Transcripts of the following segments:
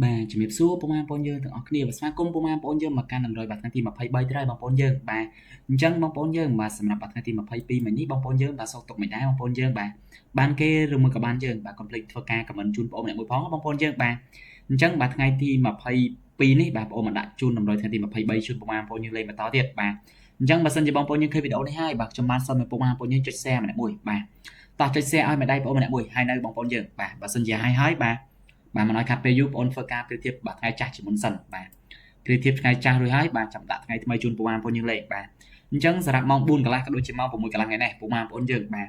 បាទជំរាបសួរពុកម៉ែបងប្អូនយើងទាំងអស់គ្នាបាទស្វាគមន៍ពុកម៉ែបងប្អូនយើងមកកាន់ដំណើរបាទថ្ងៃទី23ត្រូវបងប្អូនយើងបាទអញ្ចឹងបងប្អូនយើងបាទសម្រាប់បាទថ្ងៃទី22មិញនេះបងប្អូនយើងបាទសោកទុកមិនដែរបងប្អូនយើងបាទបានគេឬមួយក៏បានយើងបាទកុំភ្លេចធ្វើការខមមិនជូនបងប្អូនម្នាក់មួយផងបងប្អូនយើងបាទអញ្ចឹងបាទថ្ងៃទី22នេះបាទបងប្អូនមកដាក់ជូនតម្រុយថ្ងៃទី23ជូនពុកម៉ែបងប្អូនយើងលេងបន្តទៀតបាទអញ្ចឹងបើសិនជាបងប្អូនយើងឃើញវីដេអូនេះហើយបាទខ្ញុំបានសុំឲ្យពុកម៉ែបងប្អូនយើងចុច share ម្នាក់មួយបាទតោះចុច share ឲ្យម្ដាយបងប្អូនម្នាក់មួយហើយនៅបងប្អូនយើងបាទបើសិនជាហើយបាទបាទមិនឲ្យខាត់ពេលយូរបងប្អូនធ្វើការប្រៀបធៀបបាទថ្ងៃចាស់ជាមុនសិនបាទប្រៀបធៀបថ្ងៃចាស់រួចហើយបាទចាំដាក់ថ្ងៃថ្មីជូនពុកម៉ែបងប្អូនយើងលេងបាទអញ្ចឹងសម្រាប់ម៉ោង4កន្លះក៏ដូចជាម៉ោង6កន្លះថ្ងៃនេះពុកម៉ែបងប្អូនយើងបាទ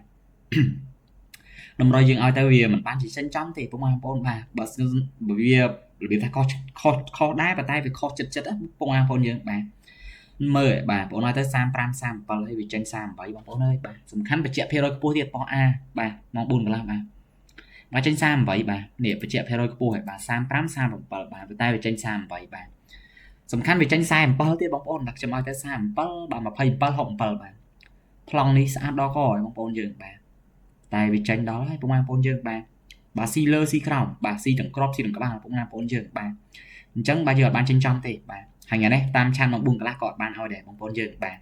តម្រុយយើងឲ្យទៅវាមិនបានជាចិញ្ចឹមទេពុកម៉ែបងប្អូនបាទបើវារបៀបថាខុសដែរប៉ុន្តែវាខុសចិត្តពុកម៉ែបងប្អូនយើងបាទមើលបាទបងប្អូនឲ្យទៅ35 37ហើយវាចេញ38បងប្អូនអើយបាទសំខាន់បច្ចៈភាគរយខ្ពស់ទៀតប៉ុស A បាទម៉ោង4កន្លះបាទចេញ38បាទនេះបច្ចៈភាគរយខ្ពស់ហើយបាទ35 37បាទតែវាចេញ38បាទសំខាន់វាចេញ47ទៀតបងប្អូនបាទខ្ញុំឲ្យទៅ37បាទ27 67បាទប្លង់នេះស្អាតដល់កហើយបងប្អូនយើងបាទតែវាចេញដល់ហើយពុកម៉ែបងប្អូនយើងបាទស៊ីលើស៊ីក្រោមបាទស៊ីទាំងក្របស៊ីទាំងក្បាលពុកម៉ែបងប្អូនយើងបាទអញ្ចឹងបាទយើងអត់បានចេញចំទេបាទហើយថ្ងៃនេះតាមឆានម៉ោង4កន្លះក៏អត់បានឲ្យដែរបងប្អូនយើងបាទ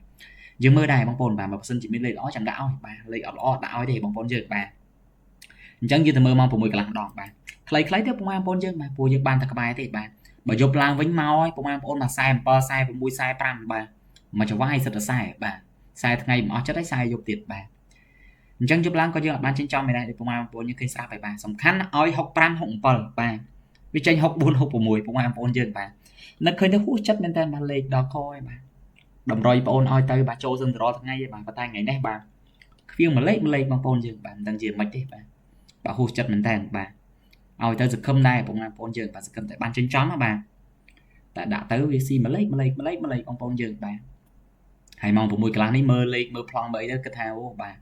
យើងមើលដែរបងប្អូនបាទបើសិនជាមានលេខល្អចាំដាក់ឲ្យបាទលេខអត់ល្អដាក់ឲ្យទេបងប្អូនយើងបាទអញ្ចឹងយើងទៅមើលម៉ោង6កន្លះម្ដងបាទខ្លីៗទៅពុកម៉ែបងប្អូនយើងបាទពួកយើងបានតែក្បែរទេបាទបើយប់ឡើងវិញមកឲ្យពុកម៉ែបងប្អូនមក47 46 45បាទមកចង្វាយសិតតែ40បាទ40ថ្ងៃមិនអស់ចិត្តហើយ40យប់ទៀតបាទអញ្ចឹងយប់ឡើងក៏យើងអត់បានចិញ្ចឹមមិនដែរពុកម៉ែបងប្អូនយើងឃើញស្រាប់ហើយបាទសំខាន់ឲ្យ65 67បាទវាចេញ64 66ពុកម៉ែបងប្អូនយើងបាទនឹកឃើញទៅហួសចិត្តមែនតើបាទលេខដល់កហើយបាទតម្រុយបងប្អូនឲ្យទៅបាទចូលសឹងទៅរាល់ថ្ងៃទេបាទប៉ុន្តែថ្ងៃនេះបាទខ្វៀងមួយលេខបងប្អូនយើងបាទមិនដឹងជាមិនទេបាទហួសចិត្តមែនតើបាទឲ្យទៅសង្ឃឹមដែរបងប្អូនយើងបាទសង្ឃឹមតែបានចិញ្ចឹមណាបាទតែដាក់ទៅវាស៊ីមួយលេខបងប្អូនយើងបាទហើយម៉ោង6កន្លះនេះមើលលេខមើលប្លង់មើលអីទៅគិតថាអូបាទ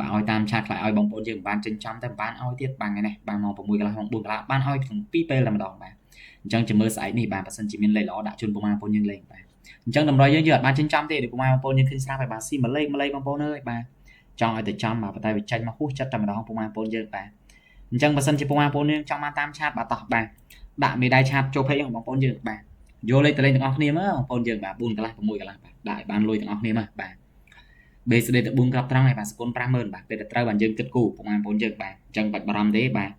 ឲ្យតាមឆាតខ្លាចឲ្យបងប្អូនយើងបានចិញ្ចឹមតែមិនបានឲ្យទៀតបាទថ្ងៃនេះបាទម៉ោង6កន្លះម៉ោង4កន្លះបានឲ្យទាំង2ពេលតែម្ដងបាទអញ្ចឹងចាំមើលស្អែកនេះបាទបើសិនជាមានលេខល្អដាក់ជូនបងប្អូនយើងលេងបាទអញ្ចឹងតម្រុយយើងអត់បានចិញ្ចឹមទេដូចបងប្អូនយើងឃើញស្រាប់ហើយបាទស៊ីមួយលេខបងប្អូនអើយបាទចង់ឲ្យតែចំបាទប៉ុន្តែវាចេញមកហួសចិត្តតែម្ដងបងប្អូនយើងបាទអញ្ចឹងបើសិនជាបងប្អូនយើងចង់បានតាមឆាតបាទតោះបាទដាក់មេដៃឆាតចូលពេកបងប្អូនយើងបាទយកលេខតលេងទាំងអស់គ្នាមើលបងប្អូនយើងបាទ4កន្លះ6កន្លះបាទដាក់ឲ្យបានលុយទាំងអស់គ្នាមកបាទបេស្ដេត4ក្របត្រង់ហើយបាទសគុណ50000បាទពេលតែត្រូវបានយើងគិតគូបងប្អូនយើងបាទអញ្ចឹងបាច់បារម្ភទេបាទ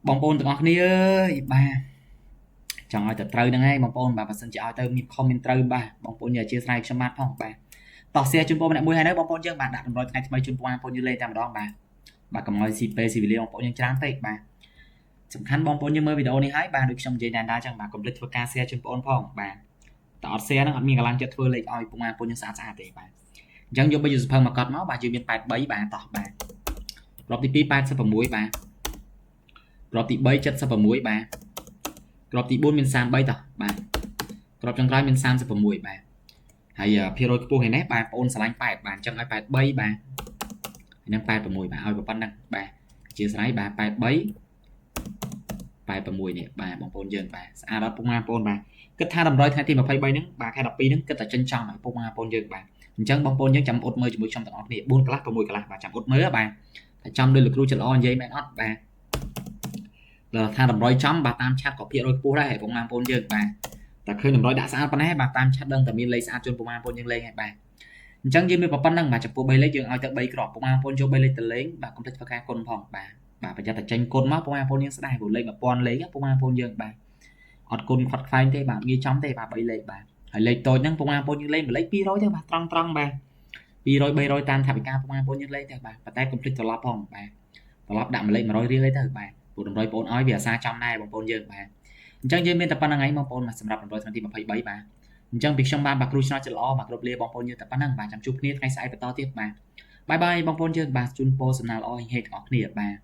បងប្អូនទាំងអស់គ្នាអើយបាទចង់ឲ្យតែត្រូវហ្នឹងហើយបងប្អូនបាទបើសិនជាឲ្យទៅមាន comment ត្រូវបាទបងប្អូនយើងអធិស្ឋានខ្ញុំបាទផងបាទតោះ share ជូនបងប្អូនម្នាក់មួយហើយនៅបងប្អូនយើងបាទដាក់តម្រុយថ្ងៃថ្មីជូនបងប្អូនយើងលេងតែម្ដងបាទកុំឲ្យស៊ីពេលស៊ីវេលាបងប្អូនយើងច្រើនពេកបាទសំខាន់បងប្អូនយើងមើលវីដេអូនេះហើយបាទដូចខ្ញុំនិយាយដែរចឹងបាទកុំភ្លេចធ្វើការ share ជូនបងប្អូនផងបាទតែអត់ share ហ្នឹងអត់មានកម្លាំងចិត្តធ្វើលេខឲ្យបងប្អូនយើងស្អាតទេបាទអញ្ចឹងយកបីសភៅមកកត់មកបាទយើងមាន83បាទតោះបាទក្របទី2 86បាទក្របទី3 76បាទក្របទី4មាន33តោះបាទក្របចុងក្រោយមាន36បាទហើយភាគរយខ្ពស់ឯនេះបាទបងប្អូនឆ្លាញ់8បាទអញ្ចឹងឲ្យ83បាទហើយនឹង86បាទឲ្យប៉ុណ្ណឹងបាទអធិស្ឋានបាទ83 86នេះបាទបងប្អូនយើងបាទស្អាតដល់ពុកម៉ែបងប្អូនបាទគិតថាតម្រុយថ្ងៃទី23ហ្នឹងបាទខែ12ហ្នឹងគិតតែចិញ្ចឹមឲ្យពុកម៉ែបងប្អូនយើងបាទអញ្ចឹងបងប្អូនយើងចាំអ៊ុតមើលជាមួយខ្ញុំទាំងអស់គ្នា4កន្លះ6កន្លះបាទចាំអ៊ុតមើលបាទតែចំដោយលោកគ្រូចិត្តល្អនិយាយមែនអត់បាទដល់ថាតម្រុយចំបាទតាមឆាតក៏ភាគរយខ្ពស់ដែរពុកម៉ែបងប្អូនយើងបាទតែឃើញតម្រុយដាក់ស្អាតប៉ុណ្ណេះបាទតាមឆាតដឹងតែមានលេខស្អាតជូនពុកម៉ែបងប្អូនយើងលេងហើយបាទអញ្ចឹងយើងមានប៉ុណ្ណឹងបាទចំពោះ3លេខយើងឲ្យទៅ3គ្រាប់ពុកម៉ែបងប្អូនយក3លេខទៅលេងបាទកុំភ្លេចធ្វើការគុណផងបាទប្រយ័ត្នតែចេញគុណមកពុកម៉ែបងប្អូនយើងស្ដាយព្រោះលេខ1000លេខពុកម៉ែបងប្អូនយើងបាទអត់គុណខាត់ខ្វែងទេបាទងាយចំទេបាទ3លេខបាទហើយលេខតូចហ្នឹងពុកម៉ែបងប្អូនយើងលេងលេខ200ទេបាទត្រង់បាទ200 300តាមថវិកាពុកម៉ែបងប្អូនយើងលេងទេបាទប៉ុន្តែកុំភ្លេចត្រឡប់ផងបាទត្រឡប់ដាក់មួយលេខ100រៀលអីទៅបាទព្រោះតម្រុយបងប្អូនឲ្យវាអាសាចំដែរបងប្អូនយើងបាទអញ្ចឹងយើងមានតែប៉ុណ្្នឹងហើយបងប្អូនបាទសម្រាប់តម្រុយថ្ងៃទី23បាទអញ្ចឹងពីខ្ញុំបាទគ្រូឆ្នោតចិត្តល្អបាទគ្រប់លាបងប្អូនយើងតែប៉ុណ្្នឹងបាទចាំជួបគ្នាថ្ងៃស្អែកបន្តទៀតបាទបាយបាយបងប្អូនយើងបាទជូនពរសំណាងល្អហេតុទាំងអស់គ្នាបាទ